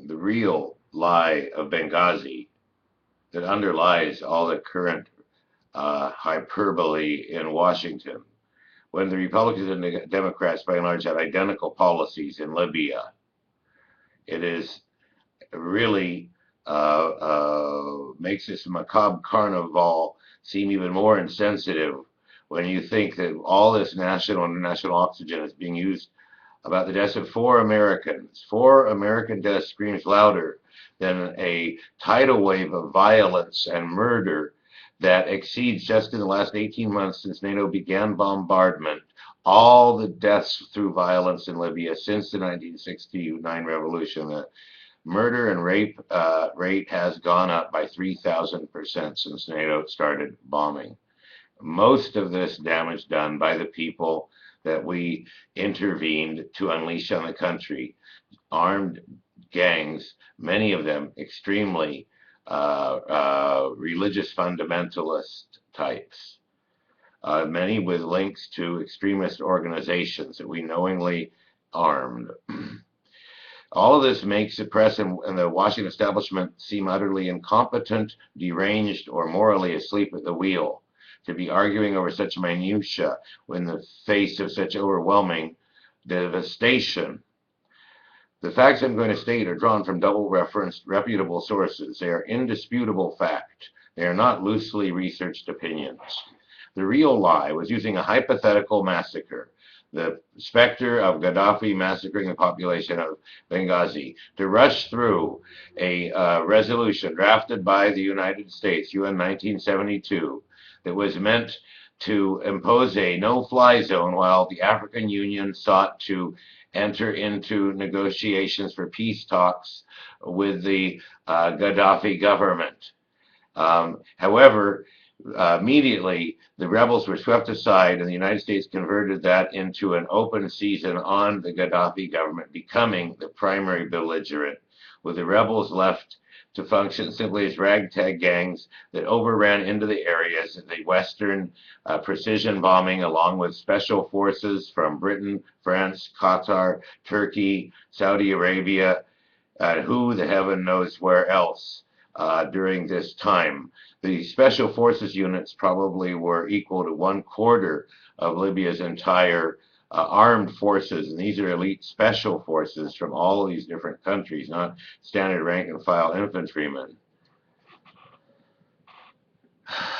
the real lie of Benghazi that underlies all the current hyperbole in Washington. When the Republicans and the Democrats, by and large, had identical policies in Libya, it is really makes this macabre carnival seem even more insensitive when you think that all this national and international oxygen is being used about the deaths of 4 Americans. 4 American deaths screams louder than a tidal wave of violence and murder that exceeds, just in the last 18 months since NATO began bombardment, all the deaths through violence in Libya since the 1969 revolution. The murder and rape rate has gone up by 3,000% since NATO started bombing. Most of this damage done by the people that we intervened to unleash on the country. Armed gangs, many of them extremely religious fundamentalist types, many with links to extremist organizations that we knowingly armed. All of this makes the press and the Washington establishment seem utterly incompetent, deranged, or morally asleep at the wheel to be arguing over such minutiae in the face of such overwhelming devastation. The facts I'm going to state are drawn from double-referenced, reputable sources. They are indisputable fact. They are not loosely researched opinions. The real lie was using a hypothetical massacre, the specter of Gaddafi massacring the population of Benghazi, to rush through a resolution drafted by the United States, UN 1972, that was meant to impose a no-fly zone while the African Union sought to enter into negotiations for peace talks with the Gaddafi government. However, immediately the rebels were swept aside and the United States converted that into an open season on the Gaddafi government, becoming the primary belligerent, with the rebels left to function simply as ragtag gangs that overran into the areas. The Western precision bombing, along with special forces from Britain, France, Qatar, Turkey, Saudi Arabia, who the heaven knows where else during this time. The special forces units probably were equal to 1/4 of Libya's entire armed forces, and these are elite special forces from all of these different countries, not standard rank and file infantrymen.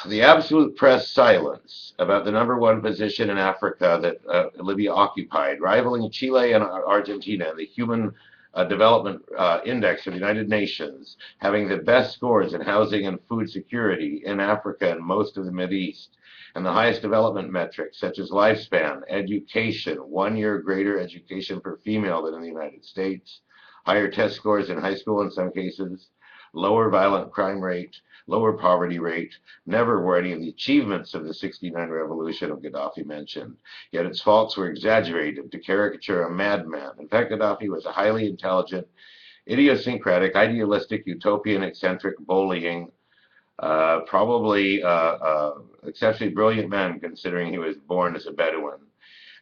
The absolute press silence about the #1 position in Africa that Libya occupied, rivaling Chile and Argentina, the Human Development Index of the United Nations, having the best scores in housing and food security in Africa and most of the Mideast, and the highest development metrics such as lifespan, education, 1 year greater education per female than in the United States, higher test scores in high school in some cases, lower violent crime rate, lower poverty rate. Never were any of the achievements of the '69 revolution of Gaddafi mentioned, yet its faults were exaggerated to caricature a madman. In fact, Gaddafi was a highly intelligent, idiosyncratic, idealistic, utopian, eccentric, bullying, probably exceptionally brilliant man, considering he was born as a Bedouin.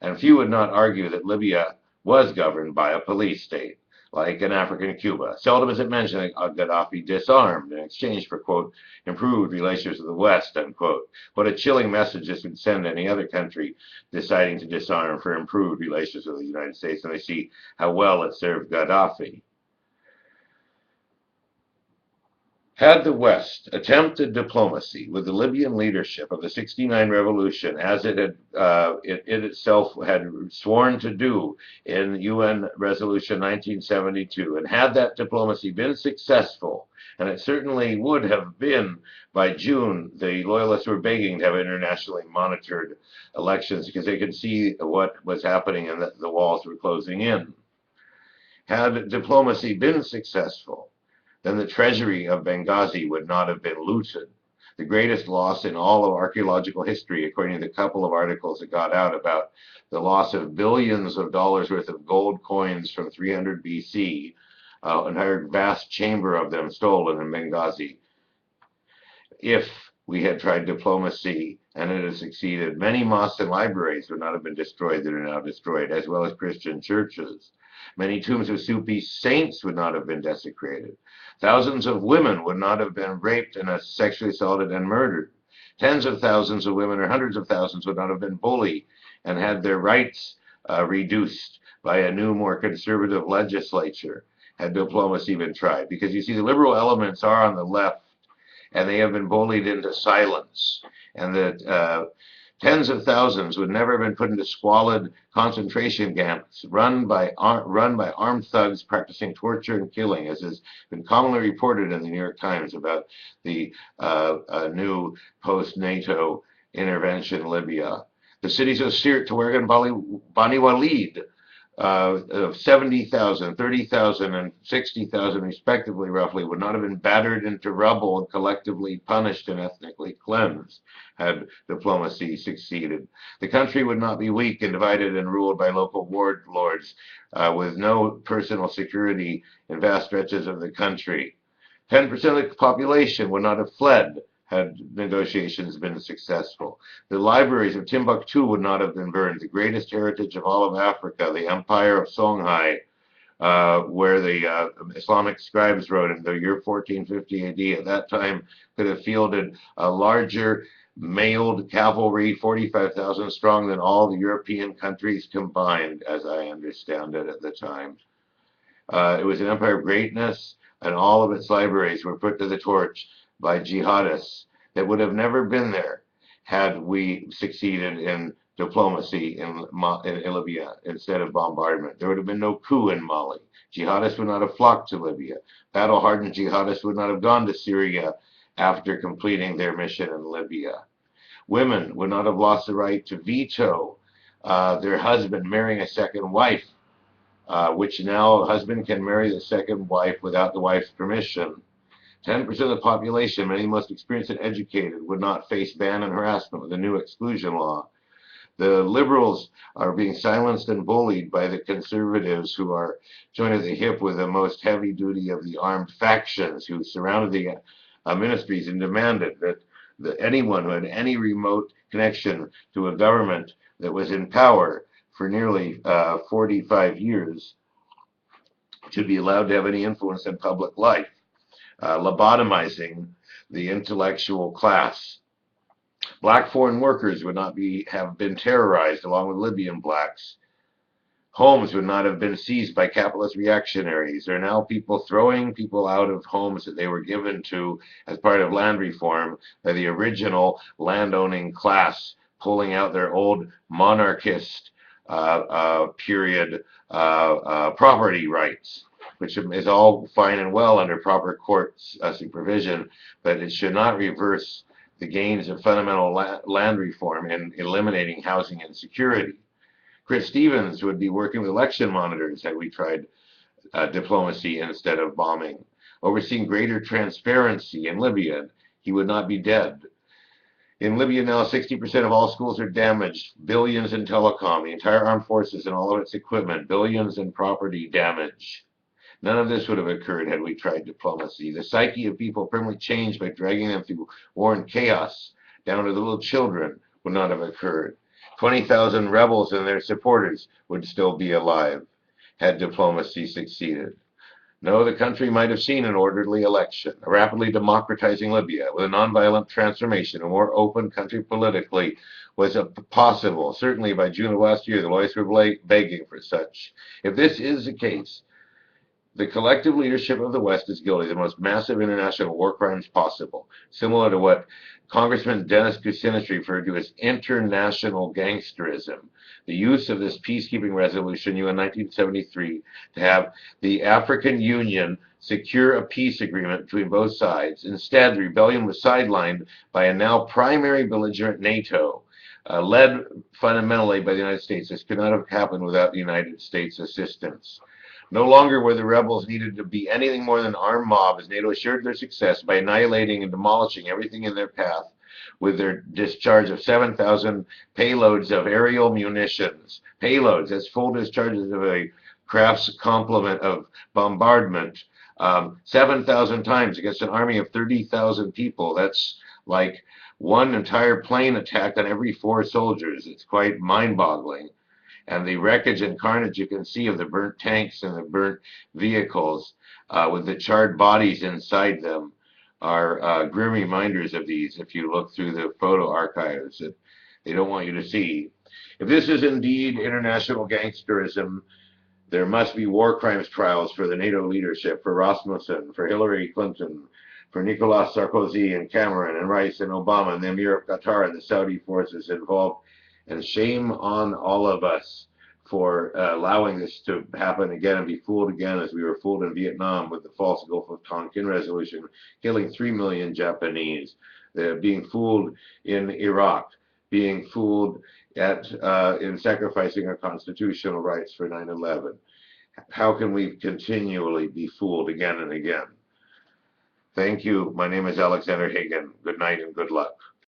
And few would not argue that Libya was governed by a police state, like in African Cuba. Seldom is it mentioned that Gaddafi disarmed in exchange for, quote, improved relations with the West, unquote. What a chilling message this would send any other country deciding to disarm for improved relations with the United States, and they see how well it served Gaddafi. Had the West attempted diplomacy with the Libyan leadership of the '69 revolution, as it itself had sworn to do in UN Resolution 1972, and had that diplomacy been successful, and it certainly would have been by June, the loyalists were begging to have internationally monitored elections because they could see what was happening and that the walls were closing in. Had diplomacy been successful, then the treasury of Benghazi would not have been looted. The greatest loss in all of archaeological history, according to the couple of articles that got out about the loss of billions of dollars worth of gold coins from 300 BC, an entire vast chamber of them stolen in Benghazi. If we had tried diplomacy and it had succeeded, many mosques and libraries would not have been destroyed that are now destroyed, as well as Christian churches. Many tombs of Sufi saints would not have been desecrated. Thousands of women would not have been raped and sexually assaulted and murdered. Tens of thousands of women or hundreds of thousands would not have been bullied and had their rights reduced by a new, more conservative legislature had diplomacy been tried. Because you see, the liberal elements are on the left, and they have been bullied into silence. And that tens of thousands would never have been put into squalid concentration camps run by armed thugs practicing torture and killing, as has been commonly reported in the New York Times about the new post-NATO intervention in Libya. The cities of Sirte, Tuareg, and Bani Walid, of 70,000, 30,000, and 60,000 respectively, roughly, would not have been battered into rubble and collectively punished and ethnically cleansed had diplomacy succeeded. The country would not be weak and divided and ruled by local warlords with no personal security in vast stretches of the country. 10% of the population would not have fled had negotiations been successful. The libraries of Timbuktu would not have been burned. The greatest heritage of all of Africa, the Empire of Songhai, where the Islamic scribes wrote in the year 1450 AD, at that time could have fielded a larger mailed cavalry, 45,000 strong, than all the European countries combined, as I understand it at the time. It was an empire of greatness, and all of its libraries were put to the torch by jihadists that would have never been there had we succeeded in diplomacy in Libya instead of bombardment. There would have been no coup in Mali. Jihadists would not have flocked to Libya. Battle-hardened jihadists would not have gone to Syria after completing their mission in Libya. Women would not have lost the right to veto their husband marrying a second wife, which now a husband can marry the second wife without the wife's permission. 10% of the population, many most experienced and educated, would not face ban and harassment with the new exclusion law. The liberals are being silenced and bullied by the conservatives who are joined at the hip with the most heavy duty of the armed factions who surrounded the ministries and demanded that anyone who had any remote connection to a government that was in power for nearly 45 years should be allowed to have any influence in public life. Lobotomizing the intellectual class. Black foreign workers would not have been terrorized along with Libyan blacks. Homes would not have been seized by capitalist reactionaries. There are now people throwing people out of homes that they were given to as part of land reform by the original landowning class, pulling out their old monarchist period property rights, which is all fine and well under proper court supervision, but it should not reverse the gains of fundamental land reform in eliminating housing insecurity. Chris Stevens would be working with election monitors had we tried diplomacy instead of bombing. Overseeing greater transparency in Libya, he would not be dead. In Libya now, 60% of all schools are damaged, billions in telecom, the entire armed forces and all of its equipment, billions in property damage. None of this would have occurred had we tried diplomacy. The psyche of people permanently changed by dragging them through war and chaos, down to the little children, would not have occurred. 20,000 rebels and their supporters would still be alive had diplomacy succeeded. No, the country might have seen an orderly election, a rapidly democratizing Libya with a nonviolent transformation, a more open country politically was possible. Certainly by June of last year, the lawyers were begging for such. If this is the case, the collective leadership of the West is guilty of the most massive international war crimes possible, similar to what Congressman Dennis Kucinich referred to as international gangsterism. The use of this peacekeeping resolution, UN 1973, to have the African Union secure a peace agreement between both sides. Instead, the rebellion was sidelined by a now primary belligerent NATO, led fundamentally by the United States. This could not have happened without the United States assistance. No longer were the rebels needed to be anything more than an armed mob, as NATO assured their success by annihilating and demolishing everything in their path with their discharge of 7,000 payloads of aerial munitions. Payloads, that's full discharges of a Kraft's complement of bombardment, 7,000 times against an army of 30,000 people. That's like one entire plane attack on every 4 soldiers. It's quite mind-boggling. And the wreckage and carnage you can see of the burnt tanks and the burnt vehicles with the charred bodies inside them are grim reminders of these if you look through the photo archives that they don't want you to see. If this is indeed international gangsterism, there must be war crimes trials for the NATO leadership, for Rasmussen, for Hillary Clinton, for Nicolas Sarkozy and Cameron and Rice and Obama and the Emir of Qatar and the Saudi forces involved. And shame on all of us for allowing this to happen again and be fooled again as we were fooled in Vietnam with the false Gulf of Tonkin resolution, killing 3 million Japanese, being fooled in Iraq, being fooled in sacrificing our constitutional rights for 9/11. How can we continually be fooled again and again? Thank you. My name is Alexander Hagan. Good night and good luck.